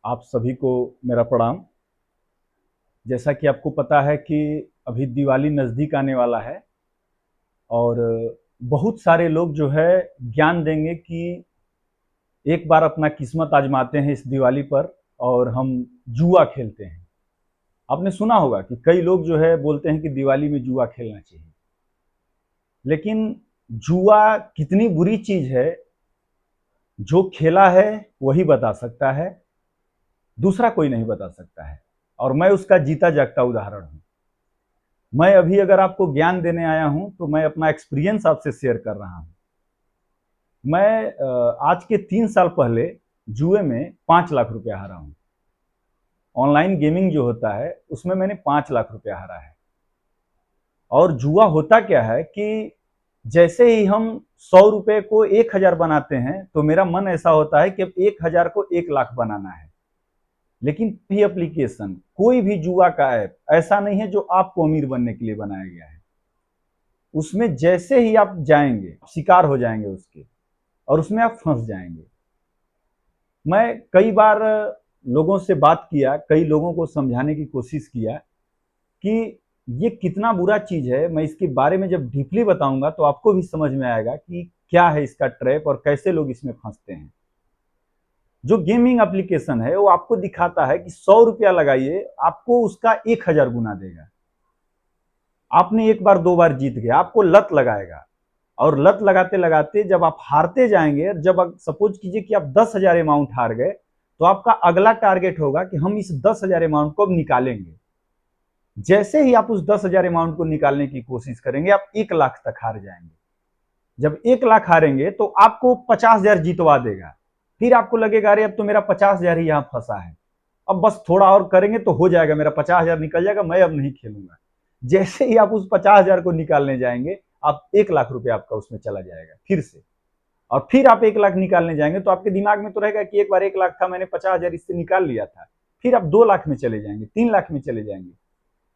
आप सभी को मेरा प्रणाम। जैसा कि आपको पता है कि अभी दिवाली नज़दीक आने वाला है और बहुत सारे लोग जो है ज्ञान देंगे कि एक बार अपना किस्मत आजमाते हैं इस दिवाली पर और हम जुआ खेलते हैं। आपने सुना होगा कि कई लोग जो है बोलते हैं कि दिवाली में जुआ खेलना चाहिए, लेकिन जुआ कितनी बुरी चीज़ है जो खेला है वही बता सकता है, दूसरा कोई नहीं बता सकता है। और मैं उसका जीता जागता उदाहरण हूँ। मैं अभी अगर आपको ज्ञान देने आया हूँ तो मैं अपना एक्सपीरियंस आपसे शेयर कर रहा हूँ। मैं आज के 3 साल पहले जुए में 5 लाख रुपया हारा हूँ। ऑनलाइन गेमिंग जो होता है उसमें मैंने 5 लाख रुपया हारा है। और जुआ होता क्या है कि जैसे ही हम 100 रुपये को 1000 बनाते हैं तो मेरा मन ऐसा होता है कि अब 1000 को 1 लाख बनाना है। लेकिन भी एप्लीकेशन, कोई भी जुआ का ऐप ऐसा नहीं है जो आपको अमीर बनने के लिए बनाया गया है। उसमें जैसे ही आप जाएंगे शिकार हो जाएंगे उसके, और उसमें आप फंस जाएंगे। मैं कई बार लोगों से बात किया, कई लोगों को समझाने की कोशिश किया कि ये कितना बुरा चीज है। मैं इसके बारे में जब डीपली बताऊंगा तो आपको भी समझ में आएगा कि क्या है इसका ट्रैप और कैसे लोग इसमें फंसते हैं। जो गेमिंग एप्लीकेशन है वो आपको दिखाता है कि 100 रुपया लगाइए, आपको उसका 1000 गुना देगा। आपने एक बार दो बार जीत गए, आपको लत लगाएगा, और लत लगाते लगाते जब आप हारते जाएंगे, जब सपोज कीजिए कि आप 10,000 अमाउंट हार गए, तो आपका अगला टारगेट होगा कि हम इस 10,000 अमाउंट को अब निकालेंगे। जैसे ही आप उस 10,000 अमाउंट को निकालने की कोशिश करेंगे, आप 1 लाख तक हार जाएंगे। जब 1 लाख हारेंगे तो आपको 50,000 जीतवा देगा। फिर आपको लगेगा अरे अब तो मेरा 50,000 ही यहां फंसा है, अब बस थोड़ा और करेंगे तो हो जाएगा, मेरा 50,000 निकल जाएगा, मैं अब नहीं खेलूंगा। जैसे ही आप उस 50,000 को निकालने जाएंगे, आप 1 लाख रुपया आपका उसमें चला जाएगा फिर से। और फिर आप 1 लाख निकालने जाएंगे तो आपके दिमाग में तो रहेगा कि एक बार 1 लाख था, मैंने 50,000 इससे निकाल लिया था। फिर आप 2 लाख में चले जाएंगे, 3 लाख में चले जाएंगे।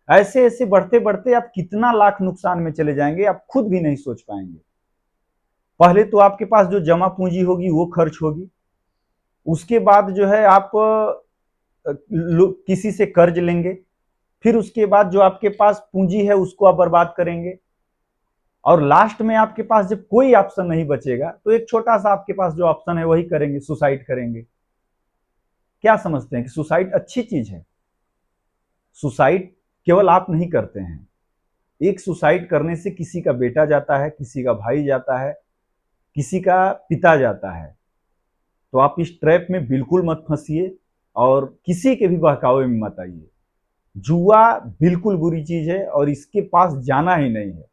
ऐसे ऐसे बढ़ते बढ़ते आप कितना लाख नुकसान में चले जाएंगे आप खुद भी नहीं सोच पाएंगे। पहले तो आपके पास जो जमा पूंजी होगी वो खर्च होगी, उसके बाद जो है आप किसी से कर्ज लेंगे, फिर उसके बाद जो आपके पास पूंजी है उसको आप बर्बाद करेंगे, और लास्ट में आपके पास जब कोई ऑप्शन नहीं बचेगा तो एक छोटा सा आपके पास जो ऑप्शन है वही करेंगे, सुसाइड करेंगे। क्या समझते हैं कि सुसाइड अच्छी चीज है? सुसाइड केवल आप नहीं करते हैं। एक सुसाइड करने से किसी का बेटा जाता है, किसी का भाई जाता है, किसी का पिता जाता है। तो आप इस ट्रैप में बिल्कुल मत फंसिए और किसी के भी बहकावे में मत आइए। जुआ बिल्कुल बुरी चीज है और इसके पास जाना ही नहीं है।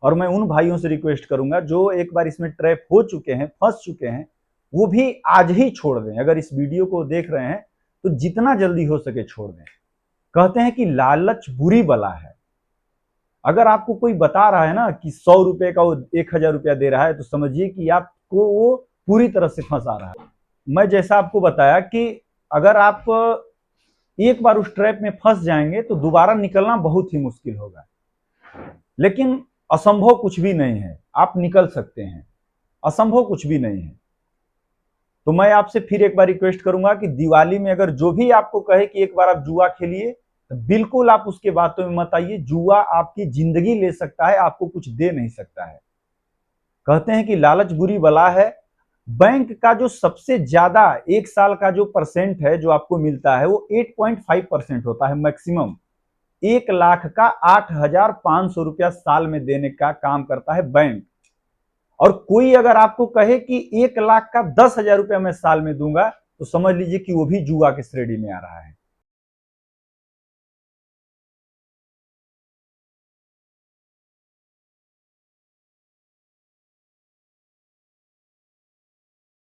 और मैं उन भाइयों से रिक्वेस्ट करूंगा जो एक बार इसमें ट्रैप हो चुके हैं, फंस चुके हैं, वो भी आज ही छोड़ दें। अगर इस वीडियो को देख रहे हैं तो जितना जल्दी हो सके छोड़ दें। कहते हैं कि लालच बुरी बला है। अगर आपको कोई बता रहा है ना कि 100 रुपए का वो 1,000 रुपया दे रहा है, तो समझिए कि आपको वो पूरी तरह से फंसा रहा है। मैं जैसा आपको बताया कि अगर आप एक बार उस ट्रैप में फंस जाएंगे तो दोबारा निकलना बहुत ही मुश्किल होगा। लेकिन असंभव कुछ भी नहीं है, आप निकल सकते हैं। असंभव कुछ भी नहीं है। तो मैं आपसे फिर एक बार रिक्वेस्ट करूंगा कि दिवाली में अगर जो भी आपको कहे कि एक बार आप जुआ खेलिए, तो बिल्कुल आप उसके बातों में मत आइए। जुआ आपकी जिंदगी ले सकता है, आपको कुछ दे नहीं सकता है। कहते हैं कि लालच बुरी बला है। बैंक का जो सबसे ज्यादा एक साल का जो परसेंट है जो आपको मिलता है वो 8.5% होता है मैक्सिमम। 1 लाख का 8,500 रुपया साल में देने का काम करता है बैंक। और कोई अगर आपको कहे कि 1 लाख का 10,000 रुपया मैं साल में दूंगा, तो समझ लीजिए कि वो भी जुआ के श्रेणी में आ रहा है।